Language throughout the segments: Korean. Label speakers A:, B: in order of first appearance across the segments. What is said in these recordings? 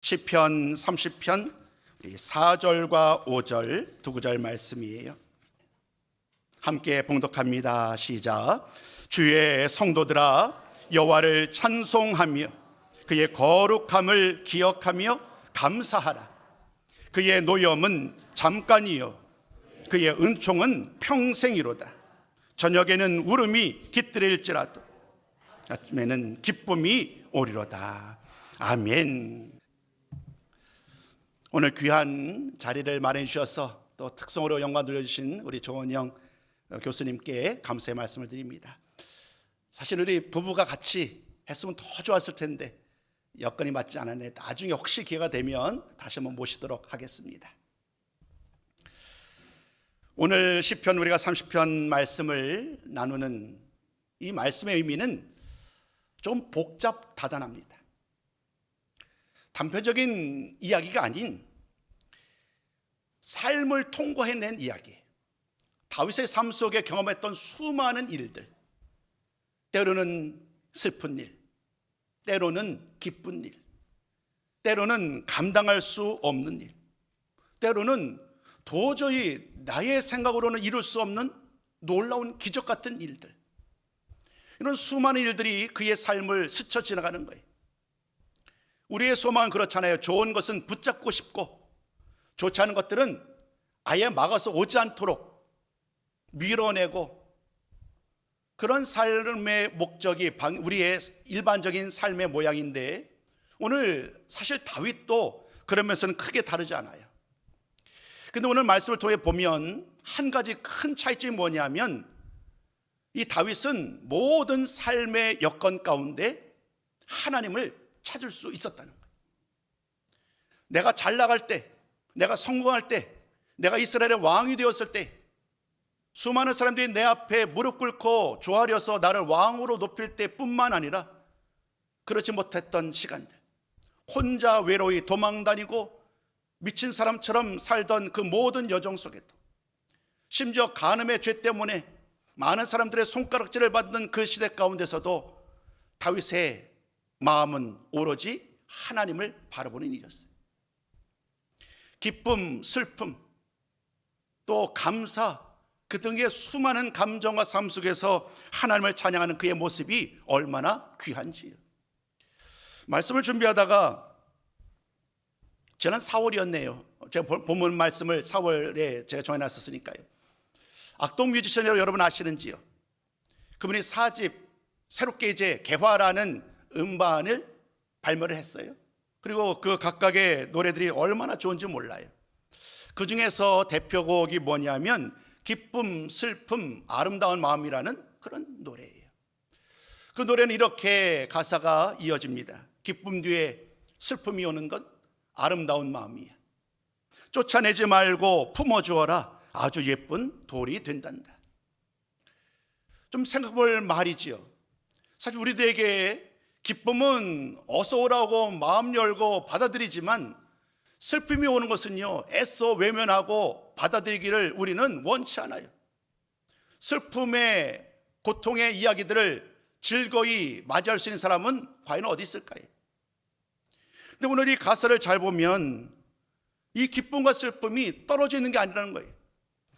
A: 시편 30편 4절과 5절 두 구절 말씀이에요. 함께 봉독합니다. 시작. 주의 성도들아 여호와를 찬송하며 그의 거룩함을 기억하며 감사하라. 그의 노염은 잠깐이요 그의 은총은 평생이로다. 저녁에는 울음이 깃들일지라도 아침에는 기쁨이 오리로다. 아멘. 오늘 귀한 자리를 마련해 주셔서 또 특성으로 영광 돌려주신 우리 조원영 교수님께 감사의 말씀을 드립니다. 사실 우리 부부가 같이 했으면 더 좋았을 텐데 여건이 맞지 않았네. 나중에 혹시 기회가 되면 다시 한번 모시도록 하겠습니다. 오늘 시편 우리가 30편 말씀을 나누는 이 말씀의 의미는 좀 복잡다단합니다. 단편적인 이야기가 아닌 삶을 통과해낸 이야기, 다윗의 삶 속에 경험했던 수많은 일들, 때로는 슬픈 일, 때로는 기쁜 일, 때로는 감당할 수 없는 일, 때로는 도저히 나의 생각으로는 이룰 수 없는 놀라운 기적 같은 일들, 이런 수많은 일들이 그의 삶을 스쳐 지나가는 거예요. 우리의 소망은 그렇잖아요. 좋은 것은 붙잡고 싶고 좋지 않은 것들은 아예 막아서 오지 않도록 밀어내고, 그런 삶의 목적이 우리의 일반적인 삶의 모양인데, 오늘 사실 다윗도 그런 면에서는 크게 다르지 않아요. 근데 오늘 말씀을 통해 보면 한 가지 큰 차이점이 뭐냐면, 이 다윗은 모든 삶의 여건 가운데 하나님을 찾을 수 있었다는 거예요. 내가 잘 나갈 때, 내가 성공할 때, 내가 이스라엘의 왕이 되었을 때, 수많은 사람들이 내 앞에 무릎 꿇고 조아려서 나를 왕으로 높일 때뿐만 아니라 그렇지 못했던 시간들, 혼자 외로이 도망다니고 미친 사람처럼 살던 그 모든 여정 속에도, 심지어 간음의 죄 때문에 많은 사람들의 손가락질을 받는 그 시대 가운데서도 다윗의 마음은 오로지 하나님을 바라보는 일이었어요. 기쁨, 슬픔, 또 감사, 그 등의 수많은 감정과 삶 속에서 하나님을 찬양하는 그의 모습이 얼마나 귀한지요. 말씀을 준비하다가 지난 4월이었네요. 제가 본문 말씀을 4월에 제가 정해놨었으니까요. 악동 뮤지션이라고 여러분 아시는지요? 그분이 4집 새롭게 이제 개화라는 음반을 발매를 했어요. 그리고 그 각각의 노래들이 얼마나 좋은지 몰라요. 그 중에서 대표곡이 뭐냐면 기쁨, 슬픔, 아름다운 마음이라는 그런 노래예요. 그 노래는 이렇게 가사가 이어집니다. 기쁨 뒤에 슬픔이 오는 건 아름다운 마음이야. 쫓아내지 말고 품어주어라. 아주 예쁜 돌이 된단다. 좀 생각해볼 말이지요. 사실 우리들에게 기쁨은 어서 오라고 마음 열고 받아들이지만, 슬픔이 오는 것은요 애써 외면하고 받아들이기를 우리는 원치 않아요. 슬픔의 고통의 이야기들을 즐거이 맞이할 수 있는 사람은 과연 어디 있을까요? 근데 오늘 이 가사를 잘 보면 이 기쁨과 슬픔이 떨어져 있는 게 아니라는 거예요.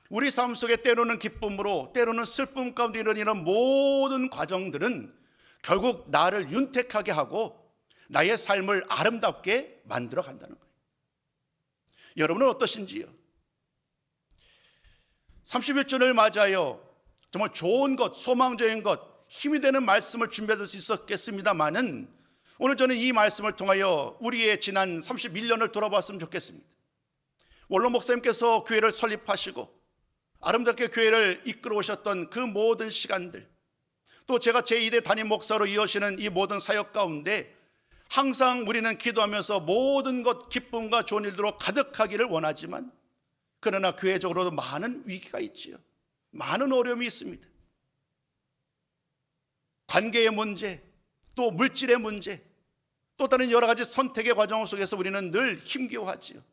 A: 우리 삶 속에 때로는 기쁨으로, 때로는 슬픔 가운데 이런 모든 과정들은 결국 나를 윤택하게 하고 나의 삶을 아름답게 만들어 간다는 거예요. 여러분은 어떠신지요? 31절을 맞아요. 정말 좋은 것, 소망적인 것, 힘이 되는 말씀을 준비할 수 있었겠습니다마는, 오늘 저는 이 말씀을 통하여 우리의 지난 31년을 돌아봤으면 좋겠습니다. 원로 목사님께서 교회를 설립하시고 아름답게 교회를 이끌어 오셨던 그 모든 시간들, 또 제가 제2대 담임 목사로 이어지는 이 모든 사역 가운데 항상 우리는 기도하면서 모든 것 기쁨과 좋은 일들로 가득하기를 원하지만, 그러나 교회적으로도 많은 위기가 있지요. 많은 어려움이 있습니다. 관계의 문제, 또 물질의 문제, 또 다른 여러 가지 선택의 과정 속에서 우리는 늘 힘겨워하지요.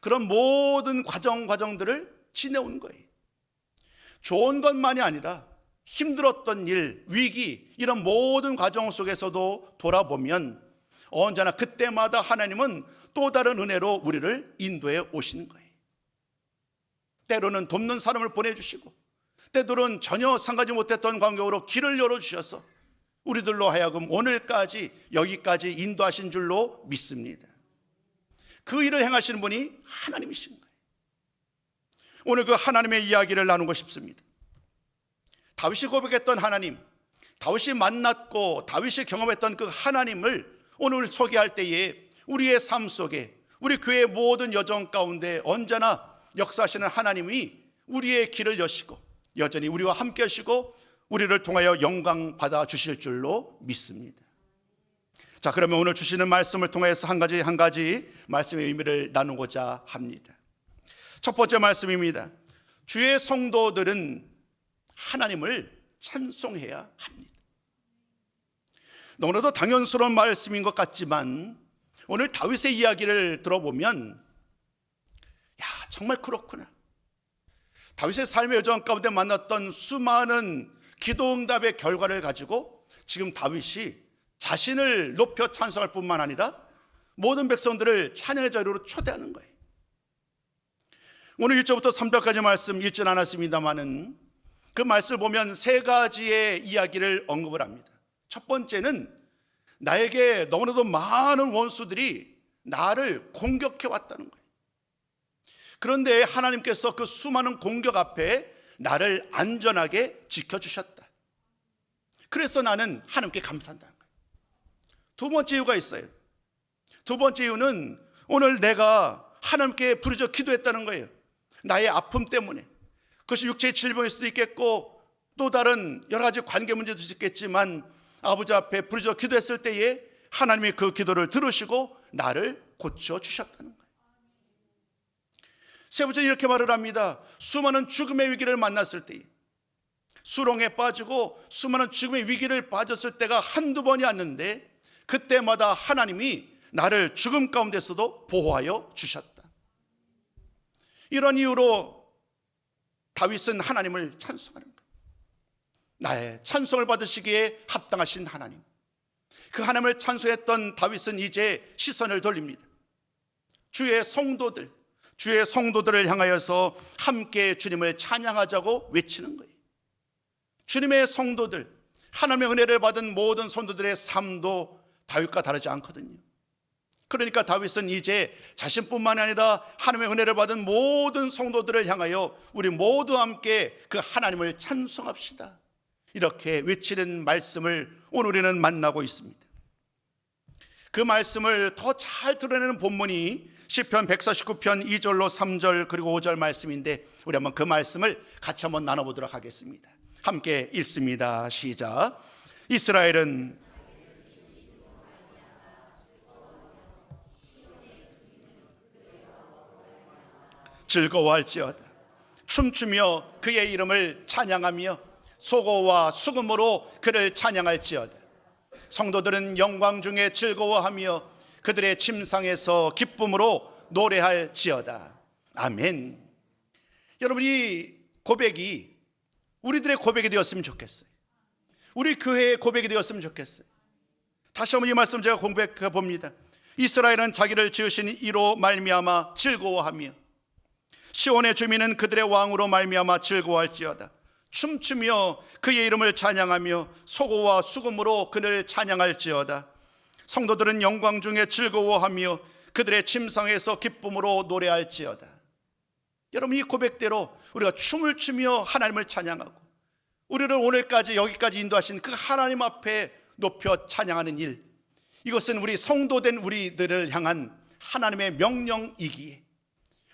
A: 그런 모든 과정들을 지내온 거예요. 좋은 것만이 아니라 힘들었던 일, 위기, 이런 모든 과정 속에서도 돌아보면 언제나 그때마다 하나님은 또 다른 은혜로 우리를 인도해 오시는 거예요. 때로는 돕는 사람을 보내주시고, 때로는 전혀 상가지 못했던 광경으로 길을 열어주셔서 우리들로 하여금 오늘까지 여기까지 인도하신 줄로 믿습니다. 그 일을 행하시는 분이 하나님이신 거예요. 오늘 그 하나님의 이야기를 나누고 싶습니다. 다윗이 고백했던 하나님, 다윗이 만났고 다윗이 경험했던 그 하나님을 오늘 소개할 때에 우리의 삶 속에, 우리 교회의 모든 여정 가운데 언제나 역사하시는 하나님이 우리의 길을 여시고 여전히 우리와 함께 하시고 우리를 통하여 영광 받아 주실 줄로 믿습니다. 자, 그러면 오늘 주시는 말씀을 통해서 한 가지 말씀의 의미를 나누고자 합니다. 첫 번째 말씀입니다. 주의 성도들은 하나님을 찬송해야 합니다. 너무나도 당연스러운 말씀인 것 같지만 오늘 다윗의 이야기를 들어보면 정말 그렇구나. 다윗의 삶의 여정 가운데 만났던 수많은 기도응답의 결과를 가지고 지금 다윗이 자신을 높여 찬송할 뿐만 아니라 모든 백성들을 찬양의 자리로 초대하는 거예요. 오늘 1절부터 3절까지 말씀 읽진 않았습니다만은 그 말씀을 보면 세 가지의 이야기를 언급을 합니다. 첫 번째는 나에게 너무나도 많은 원수들이 나를 공격해 왔다는 거예요. 그런데 하나님께서 그 수많은 공격 앞에 나를 안전하게 지켜주셨다. 그래서 나는 하나님께 감사한다는 거예요. 두 번째 이유가 있어요. 두 번째 이유는 오늘 내가 하나님께 부르짖어 기도했다는 거예요. 나의 아픔 때문에, 그것이 육체의 질병일 수도 있겠고 또 다른 여러 가지 관계 문제도 있겠지만 아버지 앞에 부르짖어 기도했을 때에 하나님이 그 기도를 들으시고 나를 고쳐주셨다는 거예요. 세 번째 이렇게 말을 합니다. 수많은 죽음의 위기를 만났을 때에, 수렁에 빠지고 수많은 죽음의 위기를 빠졌을 때가 한두 번이 아닌데 그때마다 하나님이 나를 죽음 가운데서도 보호하여 주셨다. 이런 이유로 다윗은 하나님을 찬송하는 거예요. 나의 찬송을 받으시기에 합당하신 하나님. 그 하나님을 찬송했던 다윗은 이제 시선을 돌립니다. 주의 성도들을 향하여서 함께 주님을 찬양하자고 외치는 거예요. 주님의 성도들, 하나님의 은혜를 받은 모든 성도들의 삶도 다윗과 다르지 않거든요. 그러니까 다윗은 이제 자신뿐만 아니라 하나님의 은혜를 받은 모든 성도들을 향하여 우리 모두 함께 그 하나님을 찬송합시다, 이렇게 외치는 말씀을 오늘 우리는 만나고 있습니다. 그 말씀을 더 잘 드러내는 본문이 시편 149편 2절로 3절 그리고 5절 말씀인데 우리 한번 그 말씀을 같이 한번 나눠보도록 하겠습니다. 함께 읽습니다. 시작. 이스라엘은 즐거워할지어다. 춤추며 그의 이름을 찬양하며 소고와 수금으로 그를 찬양할지어다. 성도들은 영광 중에 즐거워하며 그들의 침상에서 기쁨으로 노래할지어다. 아멘. 여러분, 이 고백이 우리들의 고백이 되었으면 좋겠어요. 우리 교회의 고백이 되었으면 좋겠어요. 다시 한번 이 말씀 제가 공백해 봅니다. 이스라엘은 자기를 지으신 이로 말미암아 즐거워하며 시온의 주민은 그들의 왕으로 말미암아 즐거워할지어다. 춤추며 그의 이름을 찬양하며 소고와 수금으로 그를 찬양할지어다. 성도들은 영광 중에 즐거워하며 그들의 침상에서 기쁨으로 노래할지어다. 여러분, 이 고백대로 우리가 춤을 추며 하나님을 찬양하고 우리를 오늘까지 여기까지 인도하신 그 하나님 앞에 높여 찬양하는 일, 이것은 우리 성도된 우리들을 향한 하나님의 명령이기에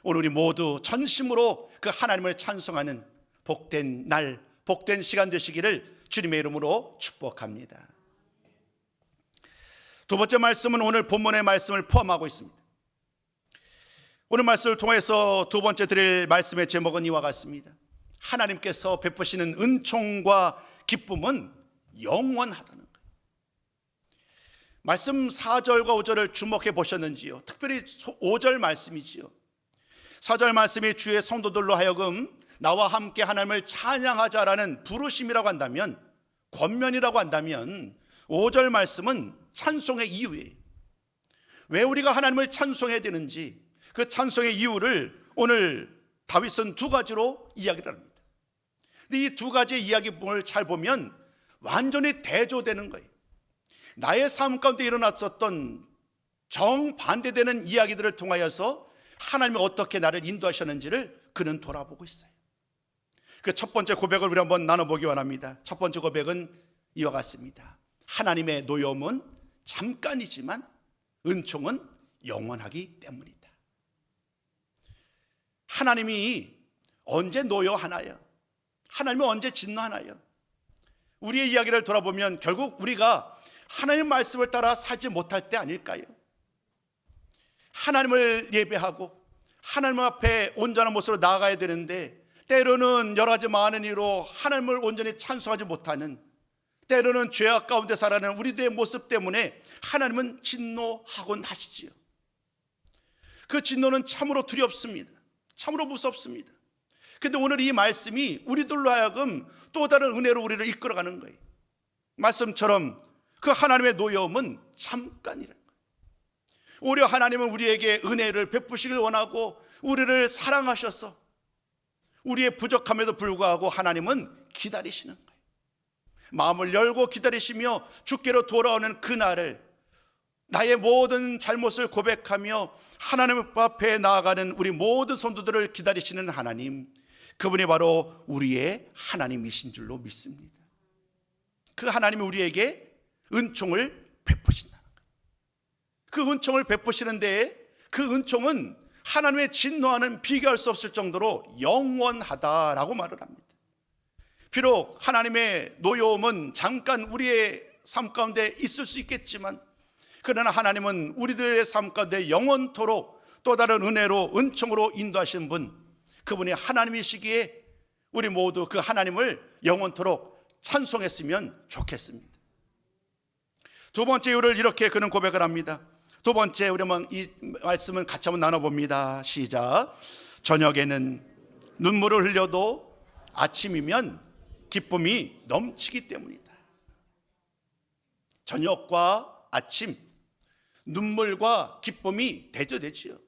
A: 오늘 우리 모두 전심으로 그 하나님을 찬송하는 복된 날, 복된 시간 되시기를 주님의 이름으로 축복합니다. 두 번째 말씀은 오늘 본문의 말씀을 포함하고 있습니다. 오늘 말씀을 통해서 두 번째 드릴 말씀의 제목은 이와 같습니다. 하나님께서 베푸시는 은총과 기쁨은 영원하다는 거예요. 말씀 4절과 5절을 주목해 보셨는지요? 특별히 5절 말씀이지요. 4절 말씀이 주의 성도들로 하여금 나와 함께 하나님을 찬양하자라는 부르심이라고 한다면, 권면이라고 한다면 5절 말씀은 찬송의 이유예요. 왜 우리가 하나님을 찬송해야 되는지, 그 찬송의 이유를 오늘 다윗은 두 가지로 이야기를 합니다. 근데 이 두 가지의 이야기를 잘 보면 완전히 대조되는 거예요. 나의 삶 가운데 일어났었던 정반대되는 이야기들을 통하여서 하나님이 어떻게 나를 인도하셨는지를 그는 돌아보고 있어요. 그 첫 번째 고백을 우리 한번 나눠보기 원합니다. 첫 번째 고백은 이와 같습니다. 하나님의 노여움은 잠깐이지만 은총은 영원하기 때문이다. 하나님이 언제 노여하나요? 하나님이 언제 진노하나요? 우리의 이야기를 돌아보면 결국 우리가 하나님의 말씀을 따라 살지 못할 때 아닐까요? 하나님을 예배하고 하나님 앞에 온전한 모습으로 나아가야 되는데 때로는 여러 가지 많은 이유로 하나님을 온전히 찬송하지 못하는, 때로는 죄악 가운데 살아가는 우리들의 모습 때문에 하나님은 진노하곤 하시지요. 그 진노는 참으로 두렵습니다. 참으로 무섭습니다. 근데 오늘 이 말씀이 우리들로 하여금 또 다른 은혜로 우리를 이끌어가는 거예요. 말씀처럼 그 하나님의 노여움은 잠깐이라는 거예요. 오히려 하나님은 우리에게 은혜를 베푸시길 원하고 우리를 사랑하셔서 우리의 부족함에도 불구하고 하나님은 기다리시는 거예요. 마음을 열고 기다리시며 주께로 돌아오는 그날을, 나의 모든 잘못을 고백하며 하나님 앞에 나아가는 우리 모든 성도들을 기다리시는 하나님, 그분이 바로 우리의 하나님이신 줄로 믿습니다. 그 하나님이 우리에게 은총을 베푸신다는 거예요. 그 은총을 베푸시는 데에 그 은총은 하나님의 진노와는 비교할 수 없을 정도로 영원하다라고 말을 합니다. 비록 하나님의 노여움은 잠깐 우리의 삶 가운데 있을 수 있겠지만, 그러나 하나님은 우리들의 삶 가운데 영원토록 또 다른 은혜로 은총으로 인도하시는 분, 그분이 하나님이시기에 우리 모두 그 하나님을 영원토록 찬송했으면 좋겠습니다. 두 번째 이유를 이렇게 그는 고백을 합니다. 두 번째, 우리 이 말씀은 같이 한번 나눠봅니다. 시작. 저녁에는 눈물을 흘려도 아침이면 기쁨이 넘치기 때문이다. 저녁과 아침, 눈물과 기쁨이 대조되지요.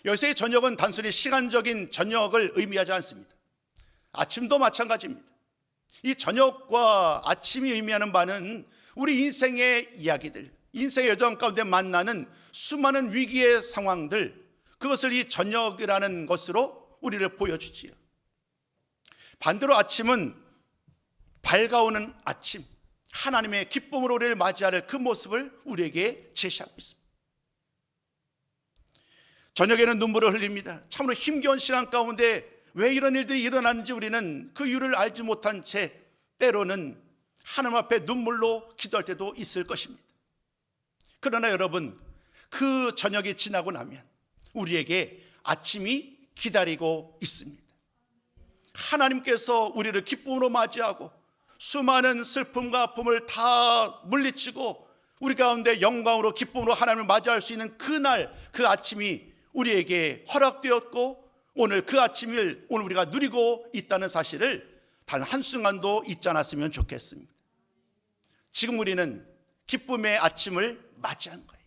A: 여기서의 저녁은 단순히 시간적인 저녁을 의미하지 않습니다. 아침도 마찬가지입니다. 이 저녁과 아침이 의미하는 바는 우리 인생의 이야기들, 인생의 여정 가운데 만나는 수많은 위기의 상황들, 그것을 이 저녁이라는 것으로 우리를 보여주지요. 반대로 아침은 밝아오는 아침, 하나님의 기쁨으로 우리를 맞이할 그 모습을 우리에게 제시하고 있습니다. 저녁에는 눈물을 흘립니다. 참으로 힘겨운 시간 가운데 왜 이런 일들이 일어나는지 우리는 그 이유를 알지 못한 채 때로는 하나님 앞에 눈물로 기도할 때도 있을 것입니다. 그러나 여러분, 그 저녁이 지나고 나면 우리에게 아침이 기다리고 있습니다. 하나님께서 우리를 기쁨으로 맞이하고 수많은 슬픔과 아픔을 다 물리치고 우리 가운데 영광으로 기쁨으로 하나님을 맞이할 수 있는 그날, 그 아침이 우리에게 허락되었고 오늘 그 아침을 오늘 우리가 누리고 있다는 사실을 단 한순간도 잊지 않았으면 좋겠습니다. 지금 우리는 기쁨의 아침을 맞이한 거예요.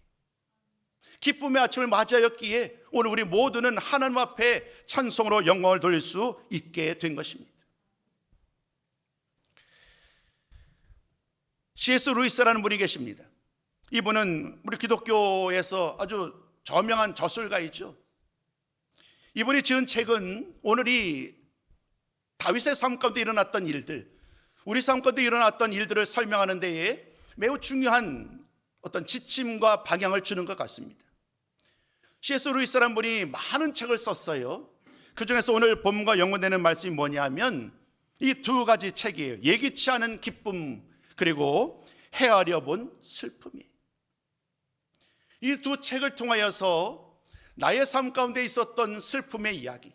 A: 기쁨의 아침을 맞이하였기에 오늘 우리 모두는 하나님 앞에 찬송으로 영광을 돌릴 수 있게 된 것입니다. C.S. 루이스라는 분이 계십니다. 이분은 우리 기독교에서 아주 저명한 저술가이죠. 이분이 지은 책은 오늘 이 다윗의 삶 가운데 일어났던 일들, 우리 삶 가운데 일어났던 일들을 설명하는 데에 매우 중요한 어떤 지침과 방향을 주는 것 같습니다. C.S. 루이스라는 분이 많은 책을 썼어요. 그 중에서 오늘 본문과 연관되는 말씀이 뭐냐면 이 두 가지 책이에요. 예기치 않은 기쁨, 그리고 헤아려 본 슬픔이에요. 이 두 책을 통하여서 나의 삶 가운데 있었던 슬픔의 이야기,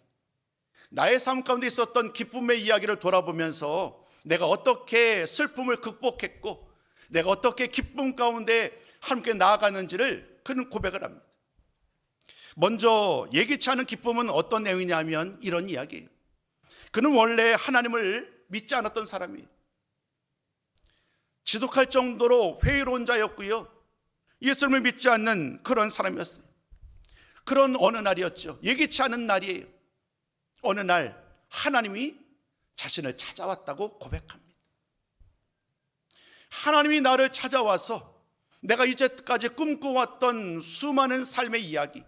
A: 나의 삶 가운데 있었던 기쁨의 이야기를 돌아보면서 내가 어떻게 슬픔을 극복했고 내가 어떻게 기쁨 가운데 함께 나아가는지를 그는 고백을 합니다. 먼저 예기치 않은 기쁨은 어떤 내용이냐면 이런 이야기예요. 그는 원래 하나님을 믿지 않았던 사람이에요. 지독할 정도로 회의로운 자였고요, 예수님을 믿지 않는 그런 사람이었어요. 그런 어느 날이었죠. 예기치 않은 날이에요. 어느 날 하나님이 자신을 찾아왔다고 고백합니다. 하나님이 나를 찾아와서 내가 이제까지 꿈꿔왔던 수많은 삶의 이야기,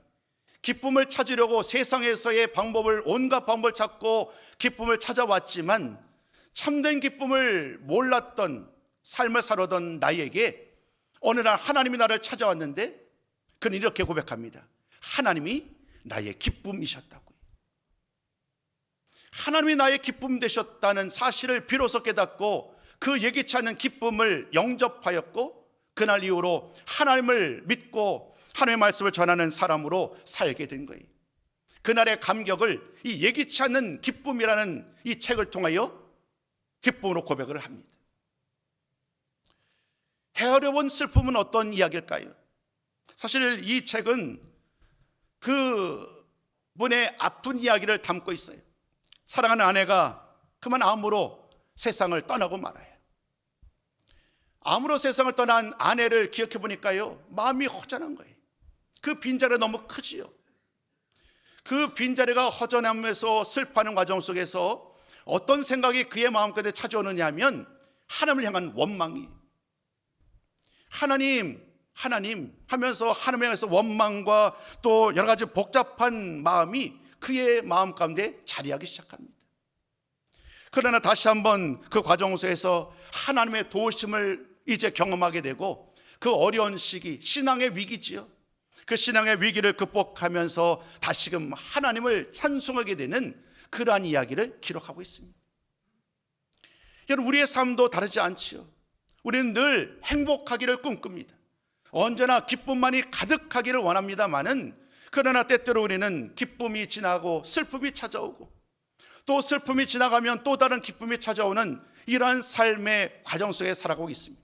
A: 기쁨을 찾으려고 세상에서의 방법을, 온갖 방법을 찾고 기쁨을 찾아왔지만 참된 기쁨을 몰랐던 삶을 살아던 나에게 어느 날 하나님이 나를 찾아왔는데 그는 이렇게 고백합니다. 하나님이 나의 기쁨이셨다고요. 하나님이 나의 기쁨 되셨다는 사실을 비로소 깨닫고 그 예기치 않은 기쁨을 영접하였고 그날 이후로 하나님을 믿고 하나님의 말씀을 전하는 사람으로 살게 된 거예요. 그날의 감격을 이 예기치 않은 기쁨이라는 이 책을 통하여 기쁨으로 고백을 합니다. 헤아려본 슬픔은 어떤 이야기일까요? 사실 이 책은 그 분의 아픈 이야기를 담고 있어요. 사랑하는 아내가 그만 암으로 세상을 떠나고 말아요. 암으로 세상을 떠난 아내를 기억해 보니까요, 마음이 허전한 거예요. 그 빈자리가 너무 크지요. 그 빈자리가 허전하면서 슬퍼하는 과정 속에서 어떤 생각이 그의 마음까지 찾아오느냐 하면 하나님을 향한 원망이, 하나님 하면서 하나님을 향해서 원망과 또 여러 가지 복잡한 마음이 그의 마음 가운데 자리하기 시작합니다. 그러나 다시 한번 그 과정 속에서 하나님의 도우심을 이제 경험하게 되고 그 어려운 시기, 신앙의 위기지요. 그 신앙의 위기를 극복하면서 다시금 하나님을 찬송하게 되는 그러한 이야기를 기록하고 있습니다. 여러분, 우리의 삶도 다르지 않지요. 우리는 늘 행복하기를 꿈꿉니다. 언제나 기쁨만이 가득하기를 원합니다마는 그러나 때때로 우리는 기쁨이 지나고 슬픔이 찾아오고 또 슬픔이 지나가면 또 다른 기쁨이 찾아오는 이러한 삶의 과정 속에 살아가고 있습니다.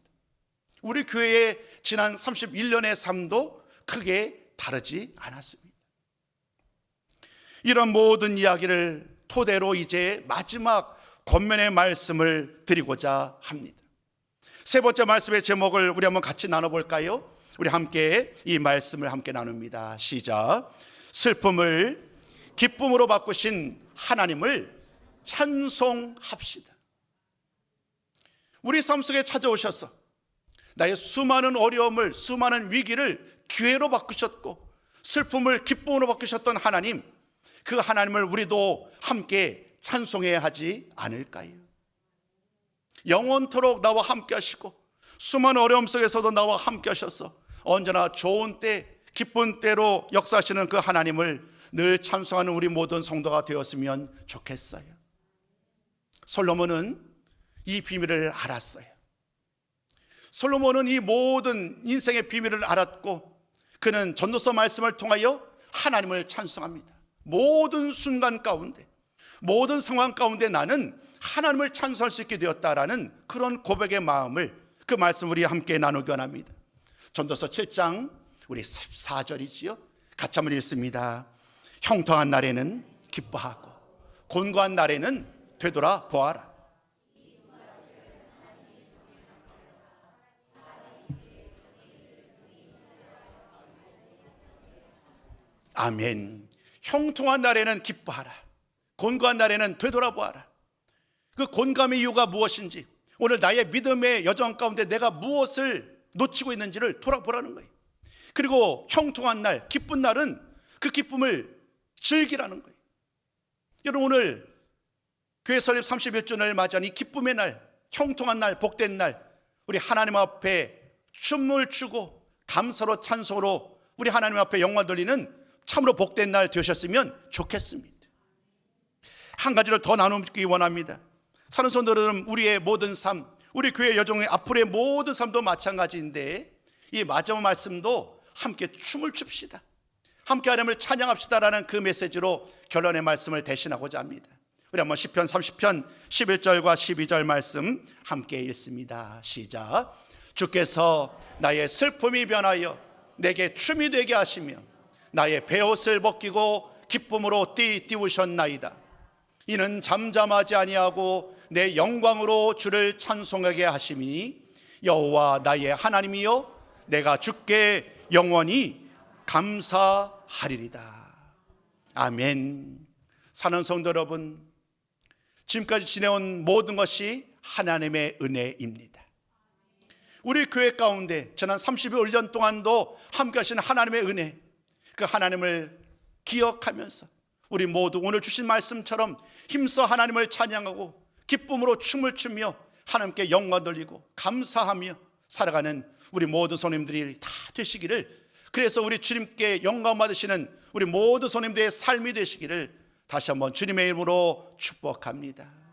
A: 우리 교회의 지난 31년의 삶도 크게 다르지 않았습니다. 이런 모든 이야기를 토대로 이제 마지막 권면의 말씀을 드리고자 합니다. 세 번째 말씀의 제목을 우리 한번 같이 나눠볼까요? 우리 함께 이 말씀을 함께 나눕니다. 시작. 슬픔을 기쁨으로 바꾸신 하나님을 찬송합시다. 우리 삶 속에 찾아오셔서 나의 수많은 어려움을, 수많은 위기를 기회로 바꾸셨고 슬픔을 기쁨으로 바꾸셨던 하나님, 그 하나님을 우리도 함께 찬송해야 하지 않을까요? 영원토록 나와 함께 하시고 수많은 어려움 속에서도 나와 함께 하셔서 언제나 좋은 때, 기쁜 때로 역사하시는 그 하나님을 늘 찬송하는 우리 모든 성도가 되었으면 좋겠어요. 솔로몬은 이 비밀을 알았어요. 솔로몬은 이 모든 인생의 비밀을 알았고 그는 전도서 말씀을 통하여 하나님을 찬송합니다. 모든 순간 가운데, 모든 상황 가운데 나는 하나님을 찬송할 수 있게 되었다라는 그런 고백의 마음을, 그 말씀 우리 함께 나누기 원합니다. 전도서 7장 우리 14절이지요. 같이 한번 읽습니다. 형통한 날에는 기뻐하고 곤고한 날에는 되돌아 보아라. 아멘. 형통한 날에는 기뻐하라. 곤고한 날에는 되돌아보아라. 그 곤감의 이유가 무엇인지, 오늘 나의 믿음의 여정 가운데 내가 무엇을 놓치고 있는지를 돌아보라는 거예요. 그리고 형통한 날, 기쁜 날은 그 기쁨을 즐기라는 거예요. 여러분, 오늘 교회 설립 31주년을 맞이한 이 기쁨의 날, 형통한 날, 복된 날, 우리 하나님 앞에 춤을 추고 감사로 찬송으로 우리 하나님 앞에 영광 돌리는 참으로 복된 날 되셨으면 좋겠습니다. 한 가지를 더 나누기 원합니다. 사는 성도들은 우리의 모든 삶, 우리 교회 여정의 앞으로의 모든 삶도 마찬가지인데 이 마지막 말씀도 함께 춤을 춥시다, 함께 하나님을 찬양합시다라는 그 메시지로 결론의 말씀을 대신하고자 합니다. 우리 한번 시편 30편 11절과 12절 말씀 함께 읽습니다. 시작. 주께서 나의 슬픔이 변하여 내게 춤이 되게 하시며 나의 베옷을 벗기고 기쁨으로 띠우셨나이다. 이는 잠잠하지 아니하고 내 영광으로 주를 찬송하게 하심이니 여호와 나의 하나님이여 내가 주께 영원히 감사하리이다. 아멘. 사는 성도 여러분, 지금까지 지내온 모든 것이 하나님의 은혜입니다. 우리 교회 가운데 지난 31년 동안도 함께 하신 하나님의 은혜, 그 하나님을 기억하면서 우리 모두 오늘 주신 말씀처럼 힘써 하나님을 찬양하고 기쁨으로 춤을 추며 하나님께 영광 돌리고 감사하며 살아가는 우리 모든 성도님들이 다 되시기를, 그래서 우리 주님께 영광 받으시는 우리 모든 성도님들의 삶이 되시기를 다시 한번 주님의 이름으로 축복합니다.